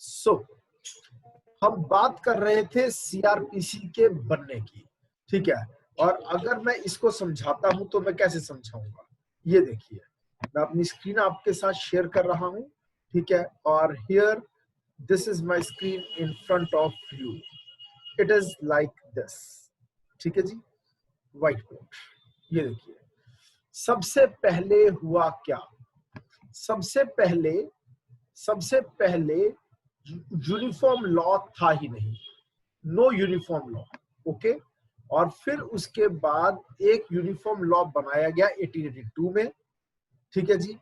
सो हम बात कर रहे थे सीआरपीसी के बनने की, ठीक है। और अगर मैं इसको समझाता हूं तो मैं कैसे समझाऊंगा, ये देखिए मैं अपनी स्क्रीन आपके साथ शेयर कर रहा हूं, ठीक है। और here this is my screen in front of you, it is like this, ठीक है जी, व्हाइट बोर्ड। ये देखिए सबसे पहले हुआ क्या, सबसे पहले यूनिफॉर्म लॉ था ही नहीं, नो यूनिफॉर्म लॉ, ओके। और फिर उसके बाद एक यूनिफॉर्म लॉ बनाया गया 1882 में, ठीक है जी।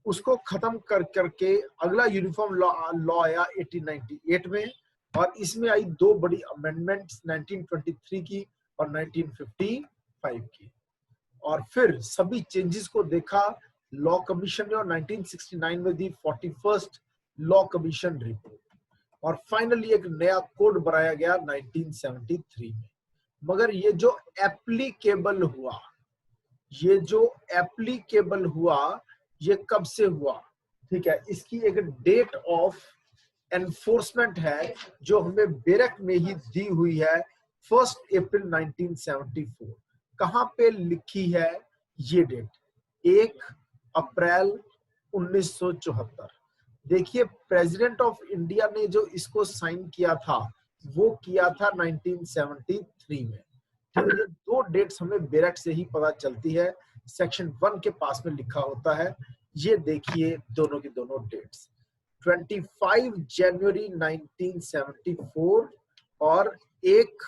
उसको खत्म कर करके अगला यूनिफॉर्म लॉ आया 1898 में, और इसमें आई दो बड़ी अमेंडमेंट्स 1923 की और 1955 की। और फिर सभी चेंजेस को देखा लॉ कमीशन ने और 1969 में दी 41st लॉ कमीशन रिपोर्ट, और फाइनली एक नया कोड बनाया गया 1973 में। मगर ये जो एप्लीकेबल हुआ ये कब से हुआ, ठीक है। इसकी एक डेट ऑफ एनफोर्समेंट है जो हमें बेरक में ही दी हुई है, 1 अप्रैल 1974। कहां पे लिखी है ये डेट, 1 अप्रैल 1974। देखिए प्रेसिडेंट ऑफ इंडिया ने जो इसको साइन किया था वो किया था 1973 में। तो ये दो डेट्स हमें बेरक से ही पता चलती है, सेक्शन 1 के पास में लिखा होता है। ये देखिए दोनों की दोनों डेट्स 25 जनवरी 1974 और 1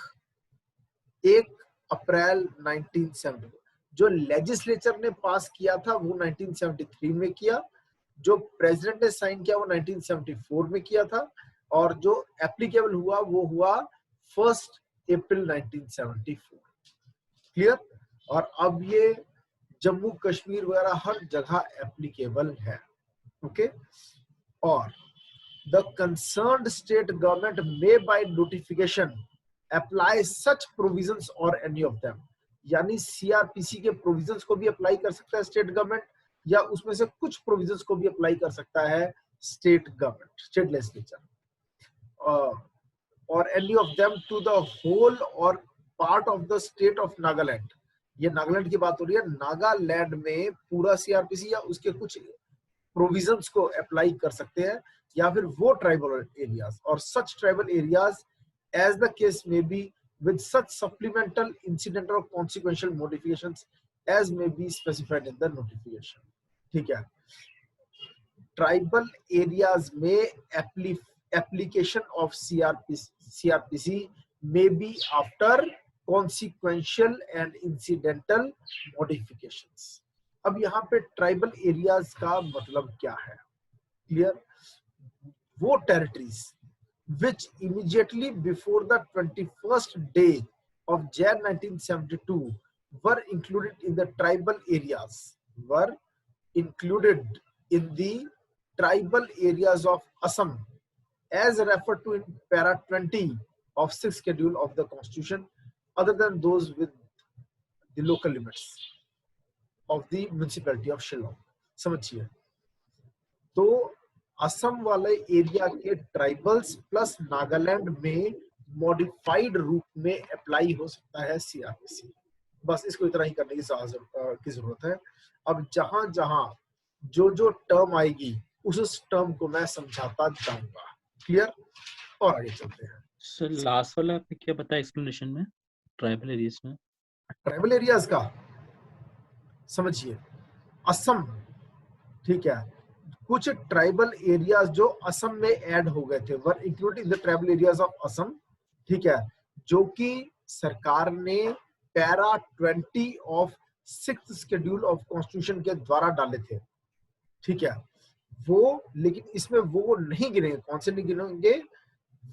अप्रैल 1974। जो लेजिस्लेचर ने पास किया था वो 1973 में किया, जो प्रेसिडेंट ने साइन किया वो 1974 में किया था, और जो एप्लीकेबल हुआ वो हुआ 1 अप्रैल 1974। क्लियर। और अब ये जम्मू कश्मीर वगैरह हर जगह एप्लीकेबल है, ओके। और the concerned state government may by notification apply such provisions or any of them, यानी सीआरपीसी के प्रोविजंस को भी अप्लाई कर सकता है स्टेट गवर्नमेंट, या उसमें से कुछ प्रोविजंस को भी अप्लाई कर सकता है state government, state legislature, or any of them to the whole or part of the state of Nagaland. ये नागालैंड की बात हो रही है, नागालैंड में पूरा सीआरपीसी या उसके कुछ प्रोविजंस को अप्लाई कर सकते हैं, या फिर वो ट्राइबल एरियाज और such tribal areas as the case may be with such supplemental incidental और consequential modifications as may be specified in the notification, ठीक है। ट्राइबल एरियाज में application of CrPC may be after consequential and incidental modifications। अब यहाँ पे tribal areas का मतलब क्या है, क्लियर। वो territories which immediately before the 21st day of Jan 1972 were included in the tribal areas of Assam as referred to in para 20 of 6th schedule of the constitution, other than those with the local limits of the municipality of Shillong। समझिए, तो असम वाले area के tribals plus Nagaland में modified रूप में apply हो सकता है सीआरपीसी। बस इसको इतना ही करने की जरूरत है। अब जहां जहां जो टर्म आएगी उस टर्म को मैं समझाता जाऊंगा, क्लियर। और आगे चलते हैं। सर लास्ट वाला आपने क्या बताया एक्सप्लेनेशन में, ट्राइबल एरियाज में? ट्राइबल एरियाज का समझिए, असम, ठीक है, कुछ ट्राइबल एरियाज जो असम में ऐड हो गए थे were included in the tribal areas of Assam, ठीक है, जो कि सरकार ने para 20 of 6th schedule of constitution के द्वारा डाले थे, ठीक है। वो लेकिन इसमें वो नहीं गिनेंगे, कौन से नहीं गिनेंगे,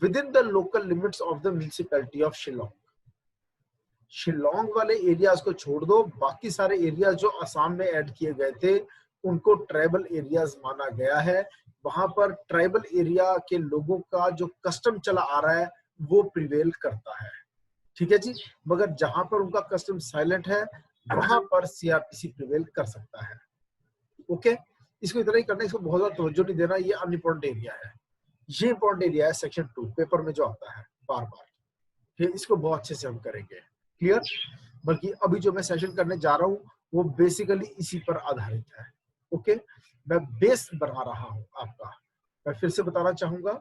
within the local limits of the municipality of Shillong. Shillong वाले एरियाज को छोड़ दो, बाकी सारे एरियाज जो असम में ऐड किए गए थे उनको ट्राइबल एरियाज माना गया है। वहां पर ट्राइबल एरिया के लोगों का जो कस्टम चला आ रहा है वो प्रिवेल करता है, ठीक है जी। मगर जहां पर उनका कस्टम साइलेंट है वहां पर सीआरपीसी प्रिवेल कर सकता है, ओके। इसको इतना ही करना, इसको बहुत ज्यादा तवज्जो नहीं देना, ये अनइम्पोर्टेंट एरिया है। ये इंपॉर्टेंट एरिया है सेक्शन 2 पेपर में जो आता है बार बार, फिर इसको बहुत अच्छे से हम करेंगे। क्लियर? बल्कि अभी जो मैं सेशन करने जा रहा हूँ वो बेसिकली इसी पर आधारित है। ओके, मैं बेस बना रहा हूँ आपका। मैं फिर से बताना चाहूंगा,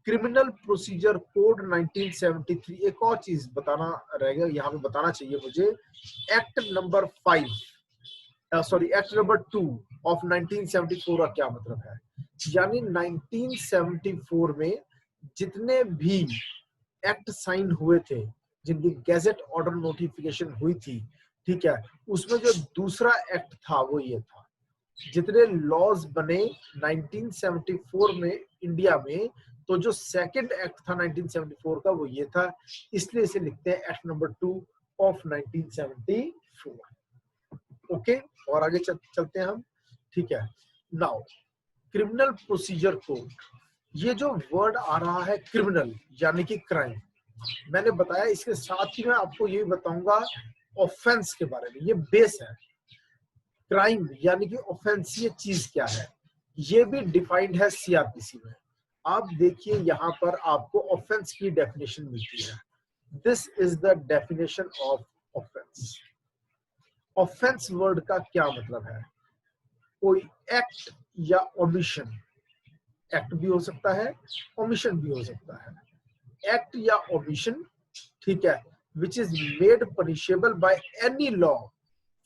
क्रिमिनल प्रोसीजर कोड 1973, एक और चीज बताना रह गया यहाँ पे, बताना चाहिए मुझे, act number 5 sorry act number 2 of 1974 का क्या मतलब है। यानी 1974 में जितने भी एक्ट साइन हुए थे, जिनकी गैजेट ऑर्डर नोटिफिकेशन हुई थी, ठीक है, उसमें जो दूसरा एक्ट था वो ये था। जितने लॉज बने 1974 में इंडिया में, तो जो सेकंड एक्ट था 1974 का वो ये था, इसलिए इसे लिखते हैं एक्ट नंबर 2 ऑफ 1974। ओके, और आगे चलते हैं हम। ठीक है, नाउ क्रिमिनल प्रोसीजर कोड, ये जो वर्ड आ रहा है क्रिमिनल यानी कि क्राइम, मैंने बताया, इसके साथ ही मैं आपको ये बताऊंगा ऑफेंस के बारे में। ये बेस है, क्राइम यानी कि ऑफेंस ये चीज क्या है, ये भी डिफाइंड है सीआरपीसी में। आप देखिए यहाँ पर आपको ऑफेंस की डेफिनेशन मिलती है। This is the definition of offence. Offence word का क्या मतलब है? कोई एक्ट या ओमिशन, एक्ट भी हो सकता है, ओमिशन भी हो सकता है। एक्ट या ओमिशन, ठीक है, which is made punishable by any law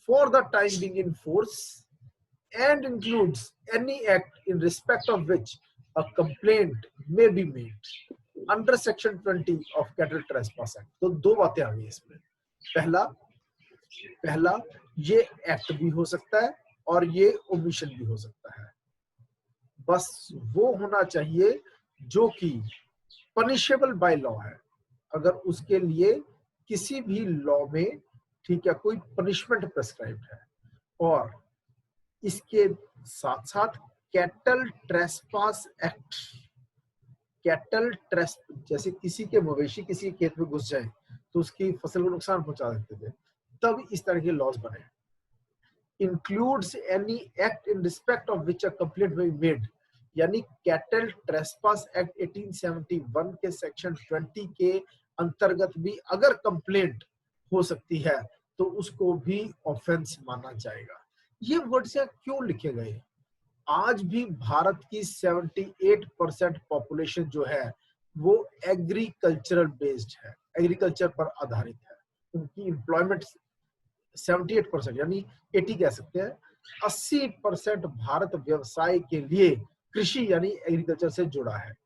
for the time being in force and includes any act in respect of which a complaint may be made under section 20 of cattle trespass act। तो दो बातें आ गई इसमें। पहला ये act भी हो सकता है और ये ओमिशन भी हो सकता है, बस वो होना चाहिए जो कि पनिशेबल बाय लॉ है। अगर उसके लिए किसी भी लॉ में, ठीक है, कोई पनिशमेंट प्रेस्क्राइब्ड है, और इसके साथ साथ cattle trespass act, cattle trace, जैसे किसी के मवेशी किसी खेत में घुस जाए तो उसकी फसल को नुकसान पहुंचा देते थे, तब इस तरह के लॉज बने। Includes any act in respect of which a complaint में मेड, यानी कैटल ट्रेसपास एक्ट 1871 के सेक्शन 20 के अंतर्गत भी अगर कंप्लेंट हो सकती है तो उसको भी ऑफेंस माना जाएगा। ये वर्ड्स क्यों लिखे गए? आज भी भारत की 78% पॉपुलेशन जो है वो एग्रीकल्चरल बेस्ड है, एग्रीकल्चर पर आधारित है। उनकी एम्प्लॉयमेंट 78% यानी 80 कह सकते हैं, 80% भारत व्यवसाय के लिए कृषि यानी एग्रीकल्चर से जुड़ा है।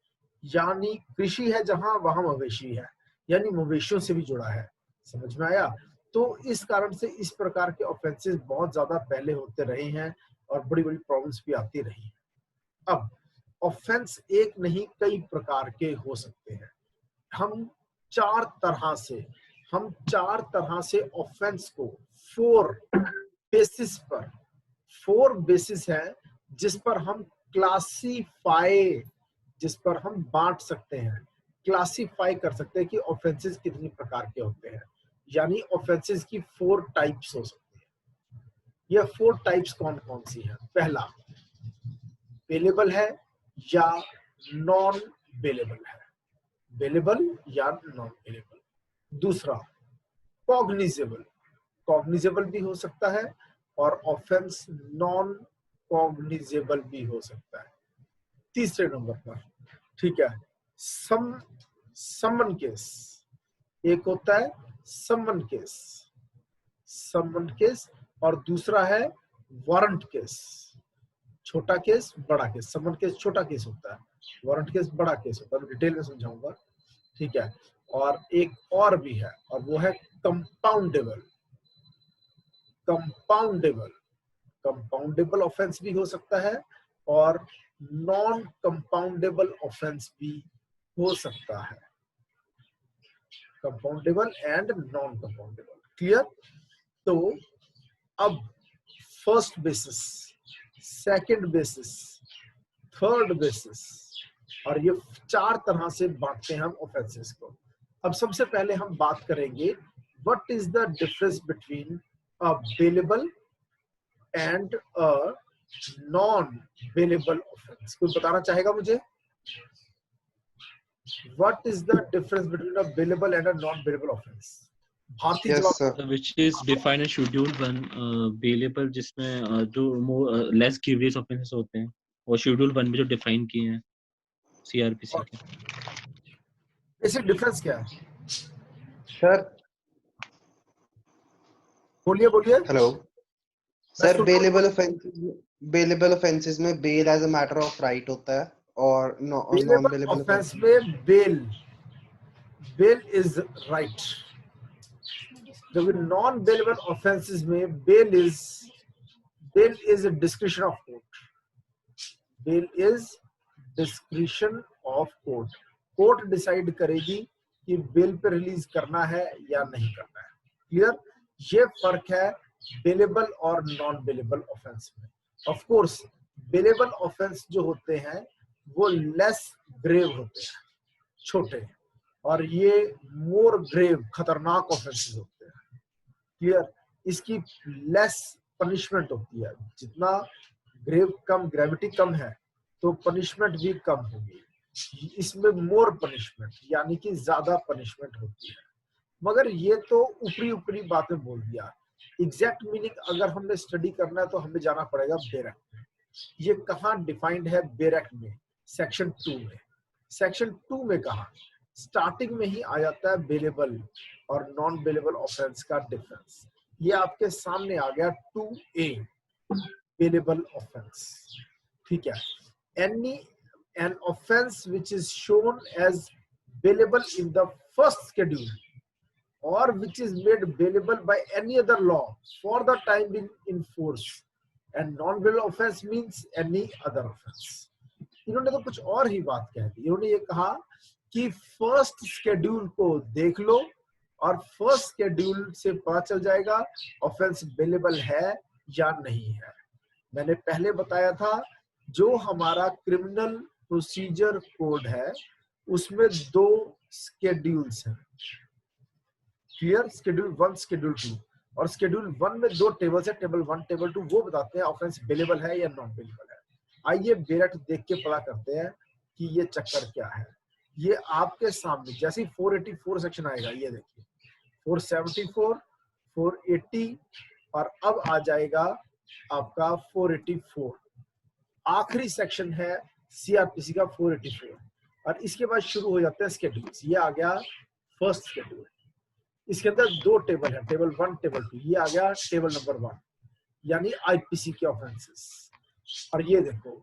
यानी कृषि है जहां वहां मवेशी है, यानी मवेशियों से भी जुड़ा है। समझ में आया? तो इस कारण से इस प्रकार के ऑफेंसेस बहुत ज्यादा पहले होते रहे हैं और बड़ी बड़ी प्रॉब्लम्स भी आती रही हैं। अब ऑफेंस एक नहीं कई प्रकार के हो सकते हैं। हम चार तरह से ऑफेंस को फोर बेसिस है जिस पर हम बांट सकते हैं, क्लासीफाई कर सकते हैं कि ऑफेंसेस कितनी प्रकार के होते हैं। यानी ऑफेंसेस की 4 टाइप्स हो सकती है। ये 4 टाइप्स कौन कौन सी है? पहला, बेलेबल है या नॉन बेलेबल है, बेलेबल या नॉन बेलेबल। दूसरा, कॉग्निजेबल भी हो सकता है और ऑफेंस नॉन कॉग्निजेबल भी हो सकता है। तीसरे नंबर पर, ठीक है, समन केस, एक होता है समन केस और दूसरा है वारंट केस। छोटा केस, बड़ा केस। समन केस छोटा केस होता है, वारंट केस बड़ा केस होता है। मैं डिटेल में समझाऊंगा, ठीक है। और एक और भी है और वो है कंपाउंडेबल ऑफेंस भी हो सकता है और नॉन कंपाउंडेबल ऑफेंस भी हो सकता है। Compoundable and non compoundable, clear? तो अब first basis, second basis, third basis, और ये 4 तरह से बांटते हैं हम ऑफेंसेस को। अब सबसे पहले हम बात करेंगे what is the difference between a bailable and a non bailable offence. कोई बताना चाहेगा मुझे? What is the difference between a bailable and a non-bailable offense? Bharti Yes, जवाब sir. which is defined in schedule 1 bailable जिसमें जो more less grievous offenses होते हैं और schedule 1 में जो define किए हैं CRPC के। बेसिक डिफरेंस क्या है? Sir, बोलिए बोलिए। hello. Sir, सुन रहा हूँ। bailable offenses में bail as a matter of right होता है और Bailable non-bailable offense में bail is right, जबकि नॉन बेलेबल ऑफेंसेस में bail is a discretion of court. Bail is discretion of court. Court decide करेगी कि बेल पे रिलीज करना है या नहीं करना है। क्लियर? ये फर्क है बेलेबल और नॉन बेलेबल ऑफेंस में। ऑफ कोर्स बेलेबल ऑफेंस जो होते हैं वो लेस ग्रेव होते हैं, छोटे, और ये मोर ग्रेव खतरनाक ऑफेंसेस होते हैं। क्लियर? इसकी लेस पनिशमेंट होती है, जितना ग्रेविटी कम है तो पनिशमेंट भी कम होगी। इसमें मोर पनिशमेंट यानी कि ज्यादा पनिशमेंट होती है। मगर ये तो ऊपरी ऊपरी बातें बोल दिया। एग्जैक्ट मीनिंग अगर हमने स्टडी करना है तो हमें जाना पड़ेगा बेर एक्ट में। ये कहाँ डिफाइंड है बेर एक्ट में? सेक्शन 2 में। सेक्शन 2 में कहा? स्टार्टिंग में ही आ जाता है बेलेबल और नॉन बेलेबल ऑफेंस का डिफरेंस। ये आपके सामने आ गया 2A बेलेबल ऑफेंस। ठीक है? an offense which is shown as bailable in the first schedule or which is made bailable by any other law for the time being in force, and non-bailable offense means any other offense. इन्होंने तो कुछ और ही बात कह दी। इन्होंने ये कहा कि फर्स्ट शेड्यूल को देख लो और फर्स्ट शेड्यूल से पता चल जाएगा ऑफेंस बेलेबल है या नहीं है। मैंने पहले बताया था जो हमारा क्रिमिनल प्रोसीजर कोड है उसमें 2 शेड्यूल्स हैं। क्लियर? Schedule 1, schedule 2। और शेड्यूल 1 में 2 टेबल्स है, टेबल 1, टेबल 2। वो बताते हैं ऑफेंस बेलेबल है या नॉन बेलेबल है। आइए बेरेट देख के पता करते हैं कि ये चक्कर क्या है। ये आपके सामने जैसे 484 सेक्शन आएगा, ये देखिए 474, 480 और अब आ जाएगा आपका 484। आखिरी सेक्शन है सीआरपीसी का 484 और इसके बाद शुरू हो जाते हैं शेड्यूल्स। ये आ गया फर्स्ट शेड्यूल। इसके अंदर 2 टेबल है, टेबल 1, टेबल 2। ये आ गया टेबल नंबर 1 यानी आईपीसी के ऑफेंसेस। और ये देखो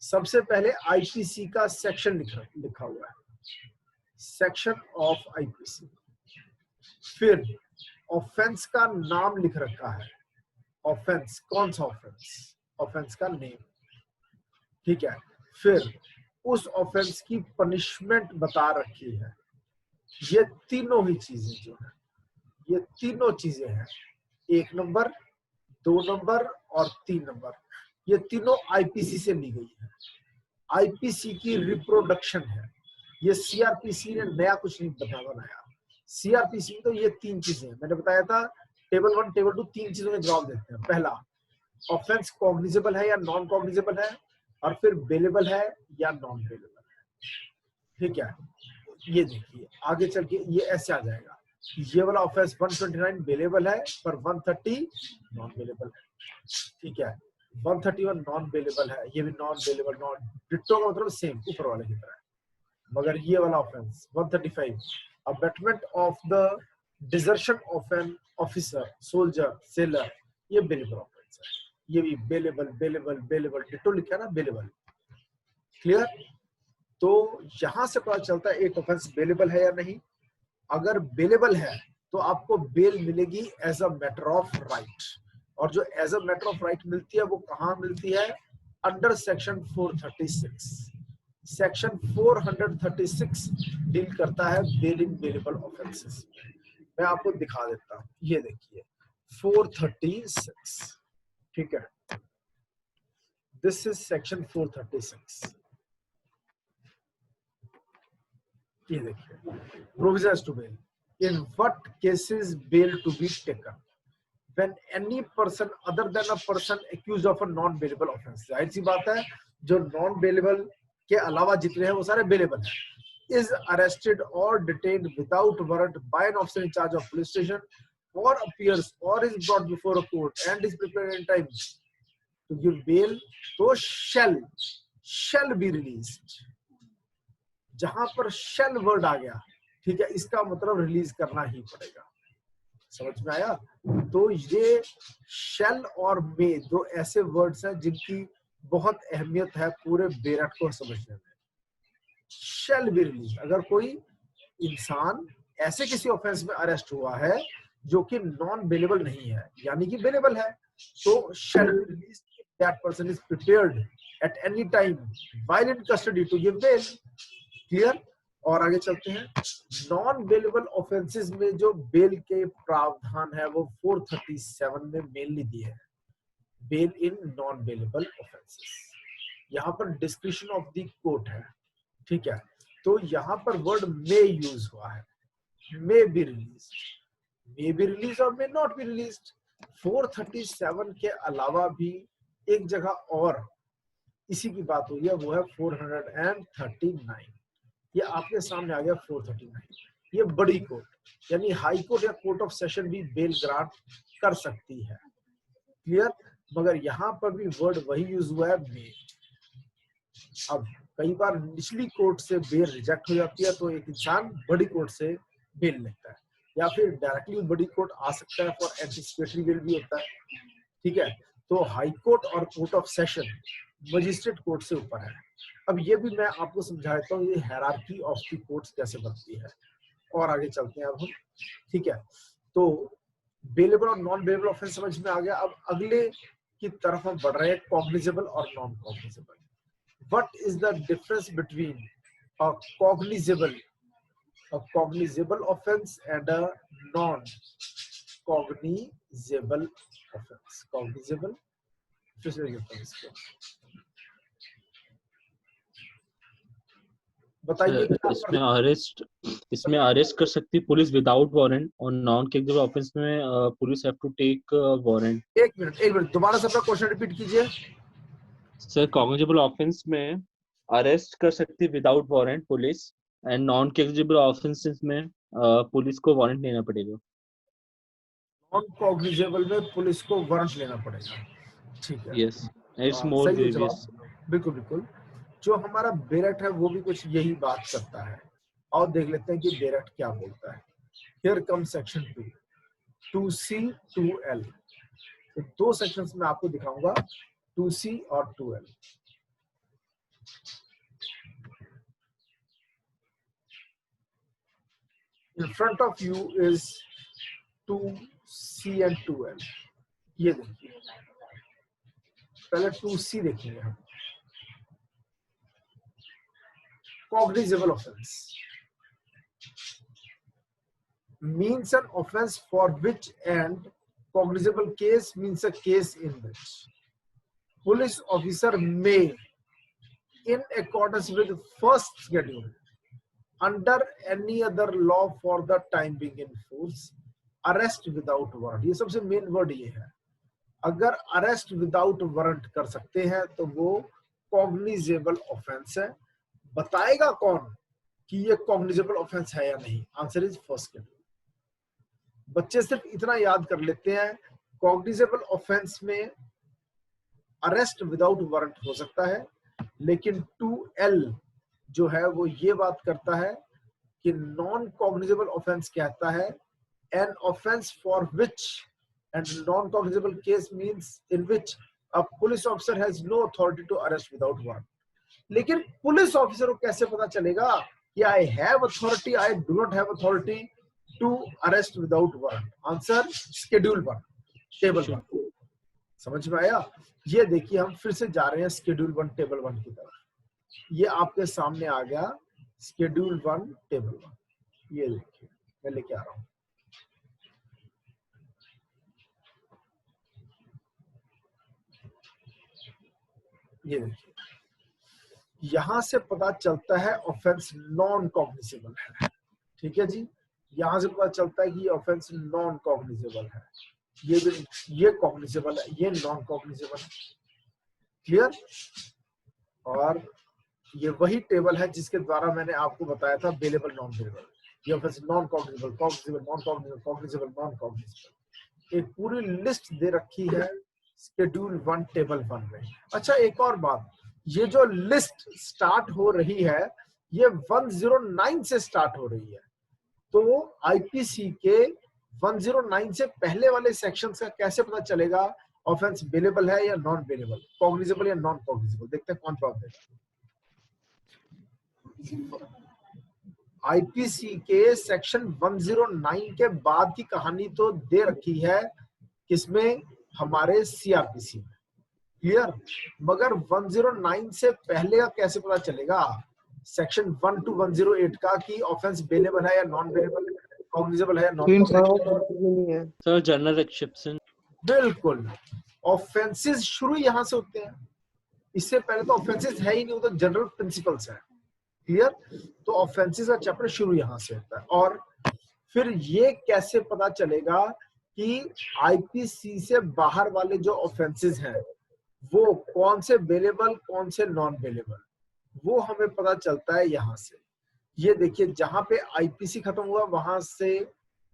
सबसे पहले आईपीसी का सेक्शन लिखा हुआ है, सेक्शन ऑफ आईपीसी। फिर ऑफेंस का नाम लिख रखा है। ऑफेंस कौन सा ऑफेंस? ऑफेंस का नेम। ठीक है? फिर उस ऑफेंस की पनिशमेंट बता रखी है। ये तीनों ही चीजें जो है, ये तीनों चीजें हैं, 1 नंबर, 2 नंबर और 3 नंबर। ये तीनों आईपीसी से ली गई है। आईपीसी की रिप्रोडक्शन है। ये सीआरपीसी ने नया कुछ नहीं बनाया। सीआरपीसी में तो ये 3 चीजें हैं। मैंने बताया था टेबल 1, टेबल 2 3 चीजों में जवाब देते हैं। पहला, ऑफेंस कॉग्निजेबल है या नॉन कॉग्निजेबल है, और फिर बेलेबल है या नॉन बेलेबल है। ठीक है? ये देखिए आगे चल के ये ऐसे आ जाएगा, ये वाला ऑफेंस 129 बेलेबल है पर 130 नॉन बेलेबल है। ठीक है? 131 नॉन बेलेबल है, ये भी नॉन बेलेबल, नॉन डिट्टो का मतलब सेम ऊपर वाले की तरह। मगर ये वाला offence 135 abetment of the desertion of an officer, soldier, sailor, ये बेलेबल ऑफेंस है। ये भी बेलेबल बेलेबल बेलेबल डिट्टो लिखा है ना, बेलेबल। क्लियर? तो यहां से पता चलता है एक ऑफेंस बेलेबल है या नहीं। अगर बेलेबल है तो आपको बेल मिलेगी as a matter of right, और जो as a matter of right मिलती है वो कहां मिलती है? Under section 436। सेक्शन 436 डील करता है बेलिंग बेलेबल ऑफेंसेस। मैं आपको दिखा देता हूं, ये देखिए 436। ठीक है? This is section 436। ये देखिए provisions to bail. In what cases bail to be taken when any person other than a person accused of a non bailable offence. जाहिर सी बात है जो नॉन बेलेबल के अलावा जितने हैं वो सारे बेलेबल हैं। is arrested or detained without warrant by an officer in charge of police station or appears or is brought before a court and is prepared in time to give bail, तो shall be released. जहां पर shall word आ गया, ठीक है, इसका मतलब release करना ही पड़ेगा। समझ में आया? तो ये shall और may दो ऐसे वर्ड्स हैं जिनकी बहुत अहमियत है पूरे बेरट को समझने में। shall be released, अगर कोई इंसान ऐसे किसी ऑफेंस में अरेस्ट हुआ है जो कि नॉन बेलेबल नहीं है, यानी कि बेलेबल है, तो shall be released if that person is prepared at any time while in custody to give bail. Clear? और आगे चलते हैं। नॉन बेलेबल ऑफेंसेस में जो बेल के प्रावधान है वो 437 में मेनली दिए हैं। Bail in non bailable offences, यहाँ पर डिस्क्रिप्शन ऑफ द कोर्ट है, ठीक है। तो यहाँ पर वर्ड मे यूज हुआ है, मे बी रिलीज और मे नॉट बी रिलीज। 437 के अलावा भी एक जगह और इसी की बात हुई है, वो है 439। ये आपके सामने आ गया 439। ये बड़ी कोर्ट यानी हाई कोर्ट या कोर्ट ऑफ सेशन भी बेल ग्रांट कर सकती है। क्लियर? मगर यहाँ पर भी वर्ड वही यूज हुआ है, मे। अब कई बार निचली कोर्ट से बेल रिजेक्ट हो जाती है तो एक इंसान बड़ी कोर्ट से बेल लेता है, या फिर डायरेक्टली बड़ी कोर्ट आ सकता है फॉर एंटिसिपेटरी बेल भी होता है, ठीक है। तो हाई कोर्ट और court of session magistrate court से ऊपर है। अब ये भी मैं आपको समझा देता हूँ ये हायरार्की ऑफ द कोर्ट्स कैसे बनती है। और आगे चलते हैं अब हम, ठीक है। तो बेलेबल और नॉन बेलेबल ऑफेंस समझ में आ गया। अब अगले की तरफ हम बढ़ रहे हैं, कॉग्निजेबल और non cognizable. What is the difference between a cognizable offense and a non cognizable offense? Cognizable, फिर से लिखते हैं इसको, बताइए। इसमें अरेस्ट कर सकती है पुलिस विदाउट वारंट, और नॉन कॉग्निजेबल ऑफेंस में police have to take warrant. एक मिनट दोबारा से अपना क्वेश्चन रिपीट कीजिए। सर, कॉग्निजेबल ऑफेंस में अरेस्ट कर सकती है without warrant police, and non cognizable offences में पुलिस को वारंट लेना पड़ेगा। नॉन कॉग्निजेबल में पुलिस को वारंट लेना पड़ेगा, ठीक है। Yes, it's more grievous. बिल्कुल बिल्कुल। जो हमारा बेरट है वो भी कुछ यही बात करता है। और देख लेते हैं कि बेरट क्या बोलता है। Here come section 2, 2C 2L। तो दो सेक्शंस में आपको दिखाऊंगा, 2C और 2L। In front of you is 2C and 2L। ये देखिए, पहले 2C देखेंगे हम। Cognizable offense means an offense for which, and cognizable case means a case in which police officer may, in accordance with first schedule, under any other law for the time being in force, arrest without warrant। ये सबसे main word ये है। अगर arrest without warrant कर सकते हैं तो वो कॉग्निजेबल ऑफेंस है। बताएगा कौन कि ये कॉग्निजेबल ऑफेंस है या नहीं? Answer is first schedule. बच्चे सिर्फ इतना याद कर लेते हैं, कॉग्निजेबल ऑफेंस में अरेस्ट विदाउट वारंट हो सकता है, लेकिन 2L जो है वो ये बात करता है कि नॉन कॉग्निजेबल ऑफेंस कहता है an offence for which, and non cognizable case means in which a police officer has no authority to arrest without warrant. लेकिन पुलिस ऑफिसर को कैसे पता चलेगा कि I have authority, I do not have authority to arrest without warrant? Answer schedule 1 table 1। समझ में आया? ये देखिए, हम फिर से जा रहे हैं शेड्यूल 1 टेबल 1 की तरफ। ये आपके सामने आ गया शेड्यूल 1 टेबल 1। ये देखिए मैं लेके आ रहा हूं। ये देखिए, यहां से पता चलता है ऑफेंस नॉन कॉग्निजेबल है। ठीक है जी, यहां से पता चलता है कि ये ऑफेंस नॉन कॉग्निजेबल है, ये कॉग्निजेबल है, ये नॉन कॉग्निजेबल है। क्लियर? और ये वही टेबल है जिसके द्वारा मैंने आपको बताया था बेलेबल नॉन बेलेबल, या फिर non cognizable, cognizable, non cognizable, cognizable, non cognizable. एक पूरी लिस्ट दे रखी है शेड्यूल 1 टेबल 1 में। अच्छा एक और बात, ये जो लिस्ट स्टार्ट हो रही है ये 109 से स्टार्ट हो रही है, तो आईपीसी के 109 से पहले वाले सेक्शंस का कैसे पता चलेगा ऑफेंस बेलेबल है या नॉन बेलेबल, कॉग्निजेबल या नॉन कॉग्निजेबल? देखते हैं कौन जवाब देगा। आईपीसी के सेक्शन 109 के बाद की कहानी तो दे रखी है किसमें, हमारे सीआरपीसी में, क्लियर। मगर 109 से पहले का कैसे पता चलेगा सेक्शन 1 to 108 का कि ऑफेंस बेलेबल है या नॉन बेलेबल, कॉग्निजेबल है या non cognizable? Sir general exception, बिल्कुल। ऑफेंसेस शुरू यहाँ से होते हैं, इससे पहले तो ऑफेंसेस है ही नहीं, वो तो जनरल प्रिंसिपल्स है, क्लियर। तो ऑफेंसेस का चैप्टर शुरू यहाँ से होता है। और फिर ये कैसे पता चलेगा कि आईपीसी से बाहर वाले जो ऑफेंसेस हैं वो कौन से बेलेबल कौन से नॉन बेलेबल, वो हमें पता चलता है यहाँ से। ये देखिए जहां पे आईपीसी खत्म हुआ वहां से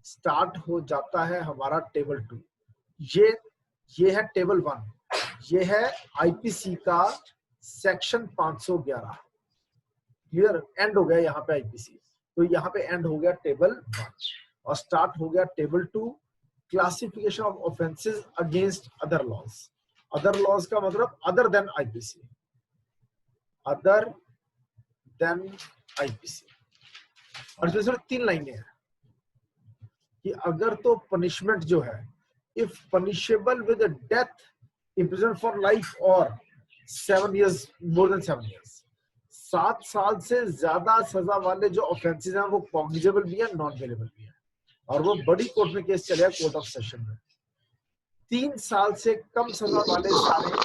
स्टार्ट हो जाता है हमारा टेबल 2। ये है टेबल 1, ये है आईपीसी का सेक्शन 511, क्लियर। एंड हो गया यहाँ पे आईपीसी, तो यहाँ पे एंड हो गया टेबल 1 और स्टार्ट हो गया table 2, classification of offences against other laws. Other laws का मतलब other than IPC, other than IPC. और इसमें सिर्फ 3 लाइनें हैं कि अगर तो पनिशमेंट जो है, if punishable with death, imprison for life और 7 years, मोर देन 7 years, 7 साल से ज्यादा सजा वाले जो ऑफेंसेस हैं वो कॉग्निजेबल भी है, नॉन बेलेबल भी है, और वो बड़ी कोर्ट में केस चलेगा, कोर्ट ऑफ सेशन में। 3 साल से कम सजा वाले सारे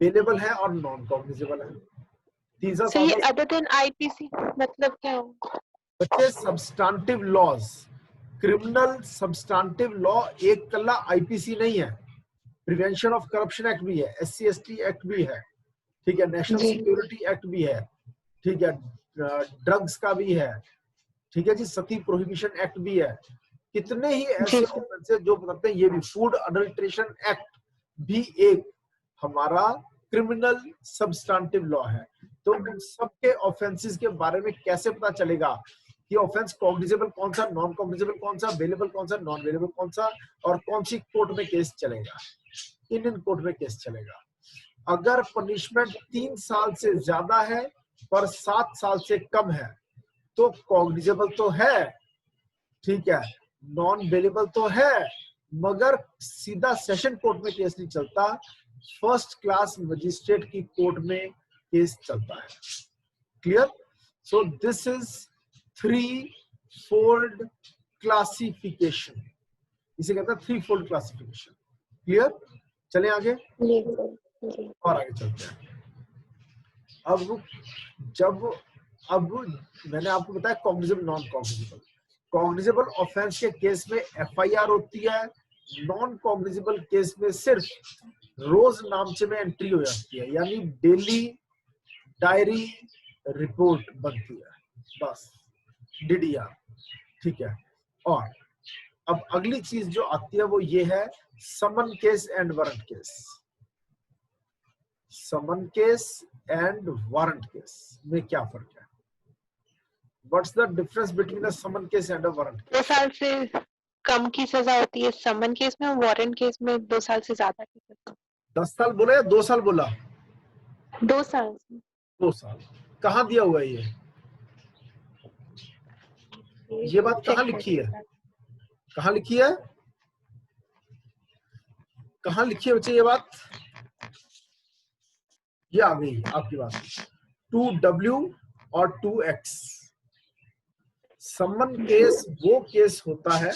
बेलेबल है और नॉन कॉग्निजेबल है। 3 साल सही। अदर देन आईपीसी मतलब क्या होगा? बच्चे substantive laws, criminal substantive law एक कल्ला आईपीसी नहीं है, प्रिवेंशन ऑफ करप्शन एक्ट भी है, SC/ST एक्ट भी है, ठीक है, नेशनल सिक्योरिटी एक्ट भी है, ठीक है, ड्रग्स का भी है, ठीक है जी, सती प्रोहिबिशन एक्ट भी है, कितने ही ऐसे ऑफेंसेस जो बताते हैं। ये भी फूड अडल्ट्रेशन एक्ट भी एक हमारा क्रिमिनल सब्सटेंटिव लॉ है। तो उन सबके ऑफेंसेस के बारे में कैसे पता चलेगा कि ऑफेंस कॉग्निजेबल कौन सा, नॉन कॉग्निजेबल कौन सा, बेलेबल कौन सा, नॉन बेलेबल कौन सा, और कौन सी कोर्ट में केस चलेगा? इंडियन कोर्ट में केस चलेगा। अगर पनिशमेंट 3 साल से ज्यादा है पर 7 साल से कम है तो कॉग्निजेबल तो है, ठीक है, नॉन बेलेबल तो है, मगर सीधा सेशन कोर्ट में केस नहीं चलता, फर्स्ट क्लास मजिस्ट्रेट की कोर्ट में केस चलता है, clear. So this is 3-fold classification, इसे कहते हैं 3-fold क्लासिफिकेशन, क्लियर। चले आगे और आगे चलते हैं। अब मैंने आपको बताया cognizable non cognizable. Cognizable offence के केस में FIR होती है, नॉन कॉग्निजेबल केस में सिर्फ रोज नामचे में एंट्री हो जाती है, यानी डेली डायरी रिपोर्ट बनती है, बस DDR, ठीक है। और अब अगली चीज जो आती है वो ये है summon case and warrant case. Summon case and warrant case में क्या फर्क है? What's the difference between a summon case and a warrant case? 2 साल से कम की सजा होती है समन केस में, और वारंट केस में 2 साल से ज्यादा की सजा। 10 साल बोला या 2 साल बोला? 2 साल। 2 साल। कहाँ दिया हुआ है ये बात कहाँ लिखी है? कहाँ लिखी है? कहाँ लिखी है बच्चे ये बात? ये आ गई आपकी बात, 2W और 2X। समन केस वो केस होता है,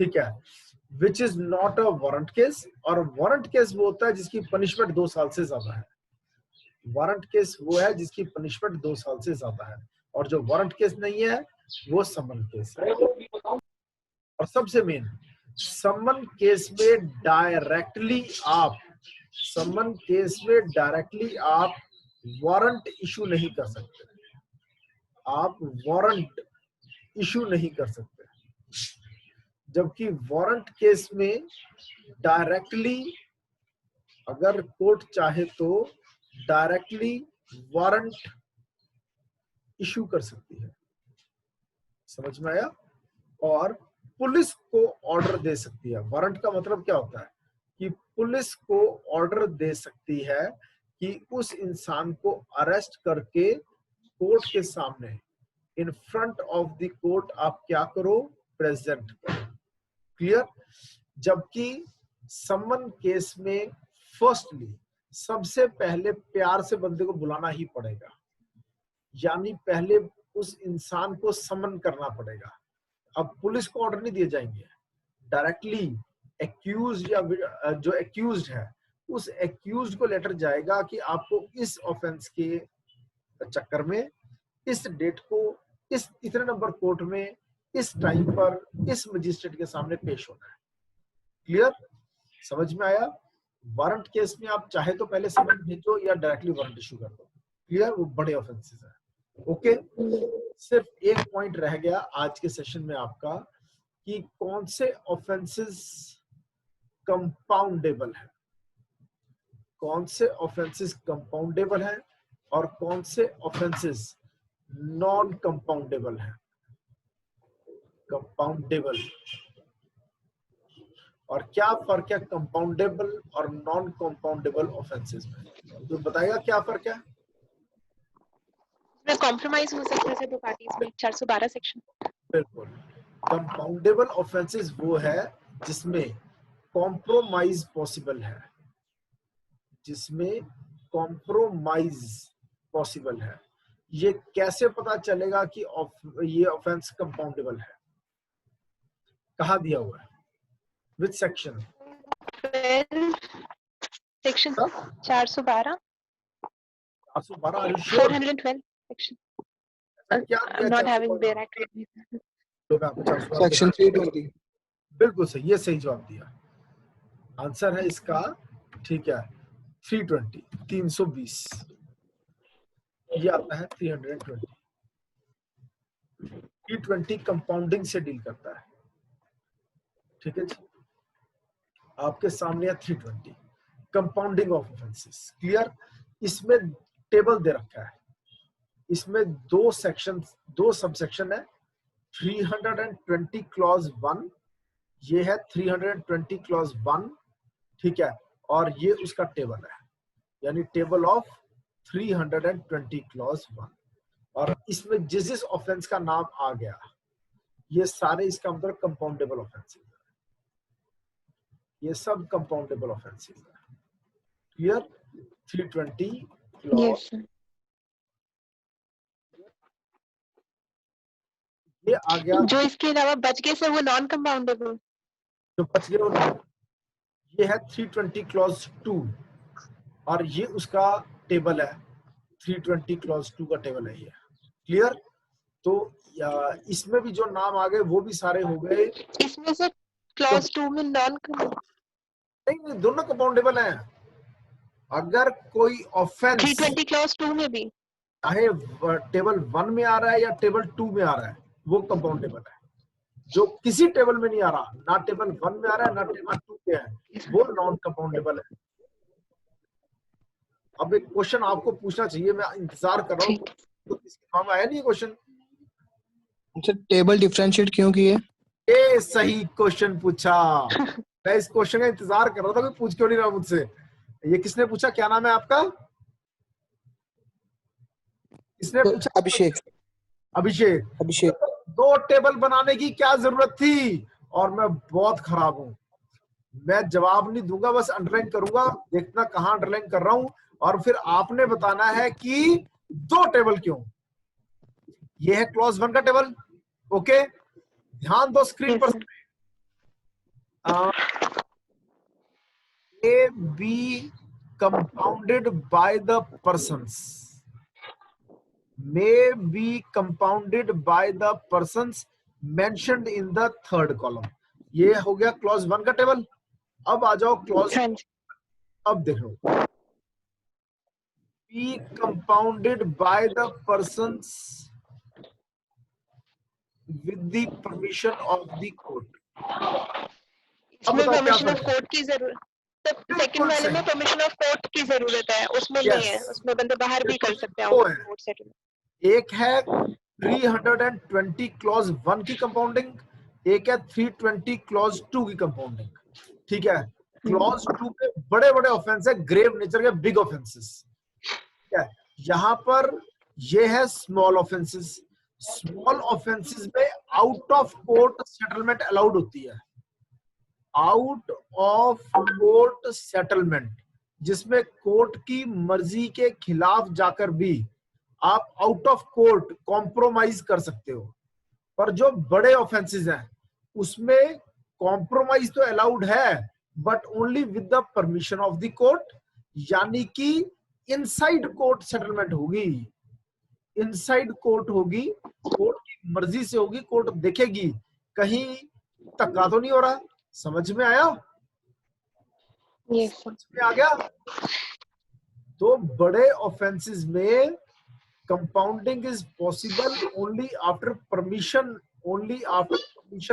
ठीक है, which is not a warrant case, और वारंट केस वो होता है जिसकी पनिशमेंट 2 साल से ज्यादा है। वारंट केस वो है जिसकी पनिशमेंट 2 साल से ज्यादा है, और जो वारंट केस नहीं है वो समन केस है। और सबसे मेन, समन केस में डायरेक्टली आप वारंट इशू नहीं कर सकते, आप वारंट इशू नहीं कर सकते। जबकि वारंट केस में डायरेक्टली अगर कोर्ट चाहे तो डायरेक्टली वारंट इशू कर सकती है, समझ में आया? और पुलिस को ऑर्डर दे सकती है। वारंट का मतलब क्या होता है कि पुलिस को ऑर्डर दे सकती है कि उस इंसान को अरेस्ट करके कोर्ट के सामने in front of the court आप क्या करो, प्रेजेंट करो। क्लियर? जबकि समन केस में फर्स्टली सबसे पहले प्यार से बंदे को बुलाना ही पड़ेगा, यानी पहले उस इंसान को समन करना पड़ेगा। अब पुलिस को ऑर्डर नहीं दिए जाएंगे, डायरेक्टली एक्यूज या जो एक्यूज्ड है उस एक्यूज्ड को लेटर जाएगा कि आपको इस ऑफेंस के चक्कर में इस डेट को इस इतने नंबर कोर्ट में इस टाइम पर इस मजिस्ट्रेट के सामने पेश होना है। क्लियर? समझ में आया? वारंट केस में आप चाहे तो पहले समन भेजो या डायरेक्टली वारंट इशू कर दो। क्लियर? वो बड़े ऑफेंसेस है। ओके, सिर्फ एक पॉइंट रह गया आज के सेशन में आपका कि कौन से ऑफेंसेस कंपाउंडेबल है, कौन से ऑफेंसेस कंपाउंडेबल है और कौन से ऑफेंसेस नॉन कंपाउंडेबल है। कंपाउंडेबल और क्या फर्क है कंपाउंडेबल और नॉन कंपाउंडेबल ऑफेंसेस में, तो बताएगा क्या फर्क है? कॉम्प्रोमाइज हो सकता है दो पार्टीज में, 412 सेक्शन। बिल्कुल, कंपाउंडेबल ऑफेंसेस वो है जिसमें कॉम्प्रोमाइज पॉसिबल है, जिसमें कॉम्प्रोमाइज पॉसिबल है। ये कैसे पता चलेगा कि ये ऑफेंस कंपाउंडेबल है? कहा दिया हुआ है? Which section? Section 412 412 412 section. क्या I'm not having their accurate reason. Section 320। बिल्कुल सही, ये सही जवाब दिया। आंसर है इसका, ठीक है, 320 320 ये आता है 320। 320 कंपाउंडिंग से डील करता है, ठीक है जी। आपके सामने है 320 कंपाउंडिंग ऑफ ऑफेंसेस। क्लियर? इसमें टेबल दे रखा है, इसमें दो सेक्शन, दो सब सेक्शन है। 320 क्लॉज 1, ये है 320 क्लॉज 1, ठीक है, और ये उसका टेबल है, यानी टेबल ऑफ 320 क्लॉज 1। और इसमें जिस जिस ऑफेंस का नाम आ गया ये सारे इसका मतलब कंपाउंडेबल ऑफेंसेस है, ये सब कंपाउंडेबल ऑफेंसेस है। क्लियर? 320 clause Yes, sir. ये आ गया। जो इसके अलावा बच गए सर वो नॉन कंपाउंडेबल। जो बच गया वो ये है 320 क्लॉज 2 और ये उसका टेबल है, 320 क्लॉज 2 का टेबल है ये। क्लियर? तो इसमें भी जो नाम आ गए वो भी सारे हो गए। इसमें से क्लॉज 2 में नॉन नहीं, दोनों कंपाउंडेबल हैं। अगर कोई ऑफेंस 320 क्लॉज 2 में भी चाहे टेबल 1 में आ रहा है या टेबल 2 में आ रहा है वो कंपाउंडेबल है। जो किसी टेबल में नहीं आ रहा, ना टेबल 1 में आ रहा है ना टेबल 2 में है, वो नॉन कंपाउंडेबल है। अब एक क्वेश्चन आपको पूछना चाहिए, मैं इंतजार कर रहा हूँ, तो किसके दिमाग में आया नहीं क्वेश्चन? सर टेबल डिफरेंशिएट क्यों किए? ये सही क्वेश्चन पूछा। मैं इस क्वेश्चन का इंतजार कर रहा था, कोई पूछ क्यों नहीं रहा मुझसे। ये किसने पूछा? क्या नाम है आपका? किसने पूछा? अभिषेक। अभिषेक। अभिषेक। दो टेबल बनाने की क्या जरूरत थी? और मैं बहुत खराब हूं, मैं जवाब नहीं दूंगा, बस अंडरलाइन करूंगा। देखना कहां अंडरलाइन कर रहा हूं, और फिर आपने बताना है कि दो टेबल क्यों। ये है क्लॉज 1 का टेबल। ओके, ध्यान दो स्क्रीन पर। A be compounded by the persons, may be compounded by the persons mentioned in the third column। ये हो गया क्लॉज 1 का टेबल। अब आ जाओ क्लॉज, अब देखो be compounded by the persons with the permission of the court. इसमें बताओ क्या परमिशन ऑफ फर्क है? कोर्ट की जरूरत, तो सेकंड बिल्कुल वाले में सही। परमिशन ऑफ कोर्ट की जरूरत है, उसमें नहीं है, Yes. उसमें बंदे बाहर भी कर बिल्कुल सकते हैं दो आउट ऑफ है। Court settlement. एक है 320 क्लॉज 1 की कंपाउंडिंग, एक है 320 क्लॉज 2 की कंपाउंडिंग। ठीक है, क्लॉज 2 में बड़े बड़े ऑफेंस है, ग्रेव नेचर के बिग ऑफेंसेस। ठीक है, यहाँ पर ये है स्मॉल ऑफेंसेस। स्मॉल ऑफेंसेस में out of court settlement allowed होती है। आउट ऑफ कोर्ट सेटलमेंट, जिसमें कोर्ट की मर्जी के खिलाफ जाकर भी आप आउट ऑफ कोर्ट कॉम्प्रोमाइज कर सकते हो। पर जो बड़े ऑफेंसेस हैं उसमें कॉम्प्रोमाइज तो अलाउड है, but only with the permission of the court, यानी कि इनसाइड कोर्ट सेटलमेंट होगी। इनसाइड कोर्ट होगी, कोर्ट की मर्जी से होगी, कोर्ट देखेगी कहीं धक्का तो नहीं हो रहा। समझ में आया? यस समझ में आ गया? तो बड़े ऑफेंसेस में compounding is possible only after permission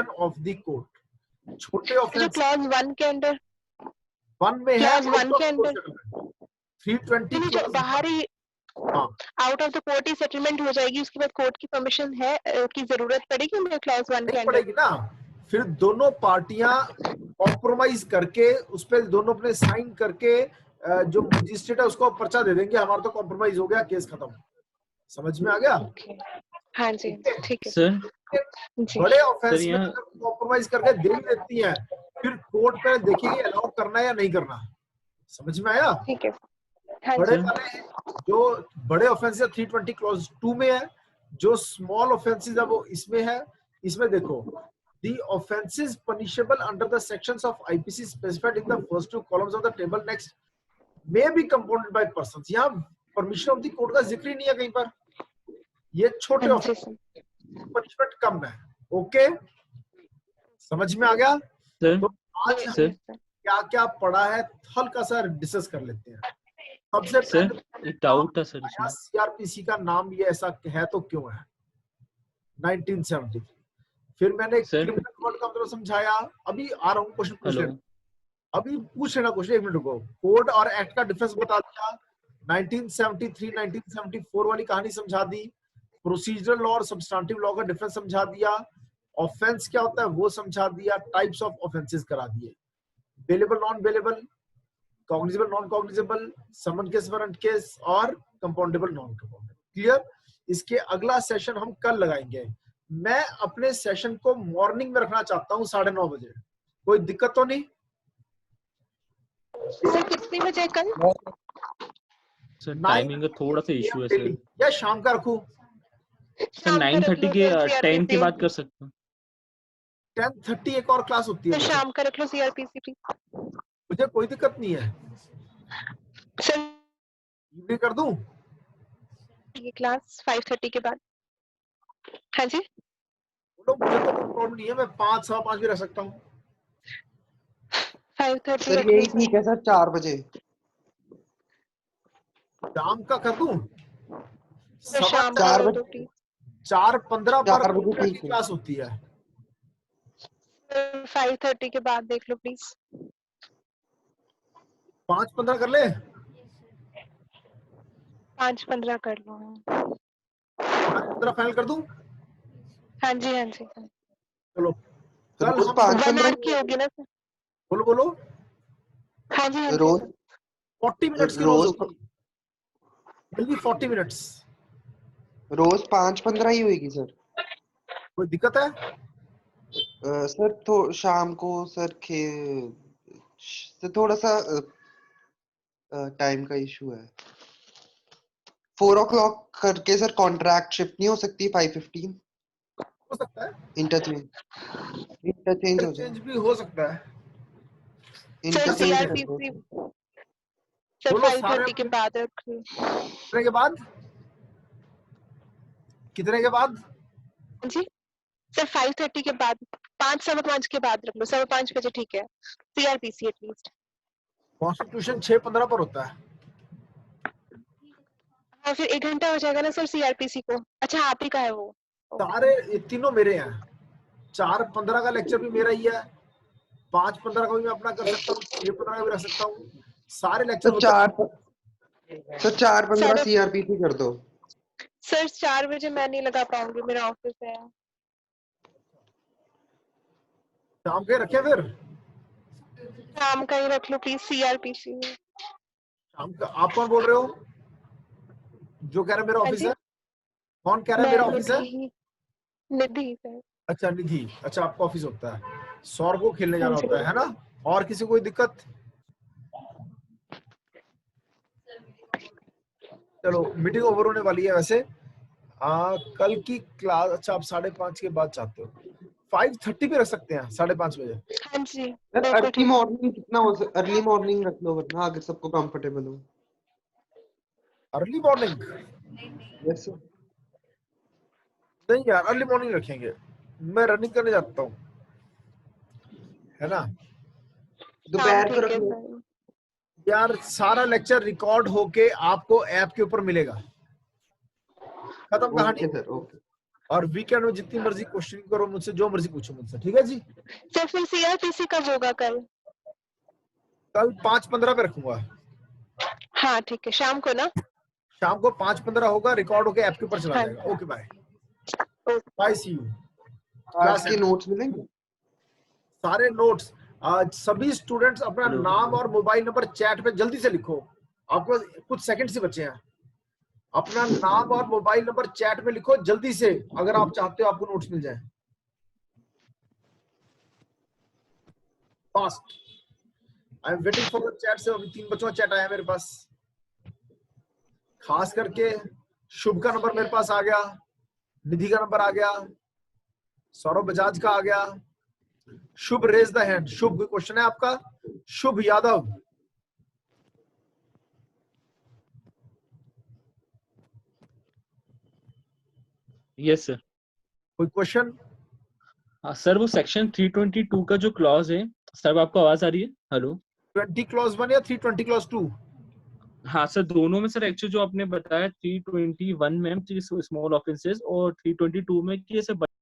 of the court. छोटे जो ऑफेंस क्लॉज 1 के अंडर, 1 में है क्लॉज आउट 1 ऑफ के कोर्ट अंडर, सेटलमेंट। 320 जो क्लॉज बाहर ही हाँ out of the court he settlement हो जाएगी, उसके बाद कोर्ट की परमिशन है की जरूरत पड़ेगी हमें क्लॉज 1 के नहीं अंडर? पड़ेगी ना। फिर दोनों पार्टियां कॉम्प्रोमाइज करके उस पर दोनों अपने साइन करके जो मजिस्ट्रेट है उसको पर्चा दे देंगे, हमारा तो कॉम्प्रोमाइज हो गया, केस खत्म। समझ में आ गया? ओके, हाँ जी, ठीक है सर जी। बड़े सर ऑफेंस में यहाँ अगर कॉम्प्रोमाइज करके दे भी देती है, फिर कोर्ट पे देखेगी अलाउ करना है या नहीं करना। समझ में आया? ठीक है, हाँ बड़े जी, वाले जो बड़े ऑफेंस 320 क्लॉज 2 में है, जो स्मॉल ऑफेंसेस है वो इसमें है। इसमें देखो, the offenses punishable under the sections of IPC specified in the first two columns of the table next may be compounded by persons। यहाँ परमिशन ऑफ द कोर्ट का जिक्र ही नहीं है कहीं पर। ये छोटे हाँ जी ऑफेंस सर, पनिशमेंट कम है। ओके, समझ में आ गया? सर तो आज यस हम सर क्या क्या पढ़ा है हल्का सा डिस्कस कर लेते हैं। सबसे सर पहले एक डाउट था सर इसमें। सीआरपीसी का नाम ये ऐसा है तो क्यों है 1973। फिर मैंने सर क्रिमिनल कोड का मतलब समझाया। अभी आ रहा हूँ, क्वेश्चन पूछ हेलो लेना, अभी पूछ लेना क्वेश्चन, 1 मिनट रुको। कोड और एक्ट का डिफरेंस बता दिया, 1973 1974 वाली कहानी समझा दी, प्रोसीजरल लॉ और सब्सटेंटिव लॉ का डिफरेंस समझा दिया, ऑफेंस क्या होता है वो समझा दिया, टाइप्स ऑफ ऑफेंसेस करा दिए, bailable non bailable, cognizable non cognizable, summon case warrant case और कंपाउंडेबल नॉन कंपाउंडेबल। क्लियर? इसके अगला सेशन हम कल लगाएंगे। मैं अपने सेशन को मॉर्निंग में रखना चाहता हूँ 9:30 बजे। कोई दिक्कत तो नहीं? सर कितने बजे कल? सर टाइमिंग का थोड़ा सा इशू है सर। या शाम का रखूं? सर 9:30 के 10 के बाद कर सकते हैं। 10:30 एक और क्लास होती है तो मुझसे। शाम का रख लो सीआरपीसी प्लीज। मुझे कोई दिक्कत नहीं है, सर इवनिंग कर दूं? ये क्लास 5:30 के बाद। हाँ जी, बोलो, मुझे तो कोई प्रॉब्लम नहीं है, मैं 5 सवा 5 भी रह सकता हूँ। 5:30 सर रख यही लो। ठीक है सर, 4 बजे। शाम का कर दूं? सर सवा शाम का 4 कर दो बजे, प्लीज। 4:15 पर 4 बजे कंप्यूटर की ठीक है। क्लास होती है। सर 5:30 के बाद देख लो प्लीज। 5:15 कर ले? 5:15 कर लो। 5:15 फाइनल कर दूं? हाँ जी, हाँ जी, चलो कल रोज हम 1 5:15 आवर की होगी ना सर? बोलो बोलो। हाँ जी, हाँ जी रोज सर। 40 मिनट्स की रोज होगी, विल बी 40 मिनट्स। रोज 5:15 ही होगी सर। कोई दिक्कत है? सर तो शाम को सर थोड़ा सा टाइम का इशू है। 4 o'clock करके सर कॉन्ट्रैक्ट शिफ्ट नहीं हो सकती? 5:15 हो सकता है, इंटरचेंज हो जाए। चेंज भी हो सकता है। सर इंटरचेंज कर दो। सीआरपीसी सर बोलो सारे 5:30 के बाद रख लो। कितने के बाद? कितने के बाद? हाँ जी सर 5:30 के बाद, 5:15 के बाद रख लो। 5:15 बजे ठीक है सीआरपीसी एटलीस्ट। कॉन्स्टिट्यूशन 6:15 पर होता है। और फिर 1 घंटा हो जाएगा ना सर सीआरपीसी को। अच्छा आप ही का है वो। सारे ये तीनों मेरे हैं। 4:15 का लेक्चर भी मेरा ही है, 5:15 का भी मैं अपना कर सकता हूँ, 6:15 का भी रख सकता हूँ। सारे लेक्चर तो होते हैं। 4:15 सीआरपीसी कर दो। सर 4 बजे मैं नहीं लगा पाऊंगी, मेरा ऑफिस है। शाम के रखे फिर, शाम का ही रख लो प्लीज सीआरपीसी। शाम का। आप कौन बोल रहे हो जो कह रहे हैं मेरा हाँ ऑफिस जी, है? कौन कह रहा है मेरा ऑफिस है? निधि सर। अच्छा निधि, अच्छा आपका ऑफिस होता है, सौरभ को खेलने जाना हाँ जी। होता है ना? और किसी को कोई दिक्कत? चलो मीटिंग ओवर होने वाली है वैसे। कल की क्लास, अच्छा आप 5:30 के बाद चाहते हो, 5:30 पे रख सकते हैं, 5:30 बजे। हाँ जी सर बिल्कुल अर्ली ठीक। मॉर्निंग कितना हो सकता? अर्ली मॉर्निंग रख लो वरना अगर सबको कंफर्टेबल हो। Early morning yes sir. नहीं यार, अर्ली मॉर्निंग रखेंगे, मैं रनिंग करने जाता हूँ, है ना? दोपहर को ठीक रख है लो। सर। यार सारा लेक्चर रिकॉर्ड होके आपको ऐप के ऊपर मिलेगा, खत्म कहानी। Okay sir, okay. और वीकेंड में जितनी मर्जी क्वेश्चन करो मुझसे, जो मर्जी पूछो मुझसे, ठीक है जी? सर फिर सीआरपीसी कब होगा कल? कल 5:15 पे रखूंगा, हाँ ठीक है, शाम को ना? शाम को 5:15 होगा, रिकॉर्ड होके ऐप के ऊपर चला हाँ जाएगा। Okay bye, okay. Bye see you. आज क्लास के नोट्स मिलेंगे? सारे नोट्स। आज सभी स्टूडेंट्स अपना हेलो। नाम और मोबाइल नंबर चैट पे जल्दी से लिखो, आपको कुछ सेकंड से बचे हैं। अपना नाम और मोबाइल नंबर चैट में लिखो जल्दी से, अगर आप चाहते हो आपको नोट्स मिल जाए fast. I am waiting for the chat. से अभी 3 बच्चों का चैट आया मेरे पास, खास करके शुभ का नंबर मेरे पास आ गया, निधि का नंबर आ गया, सौरभ बजाज का आ गया। Shubh raise the hand. Shubh कोई क्वेश्चन है आपका? शुभ यादव। Yes sir. कोई क्वेश्चन? हाँ सर, वो सेक्शन 322 का जो क्लॉज है सर, आपको आवाज आ रही है? हेलो। 20 क्लॉज 1 या 320 क्लॉज 2? हाँ सर, दोनों में सर एक्चुअली जो आपने बताया 321 में स्मॉल ऑफेंसेस और 322 में कि ऐसे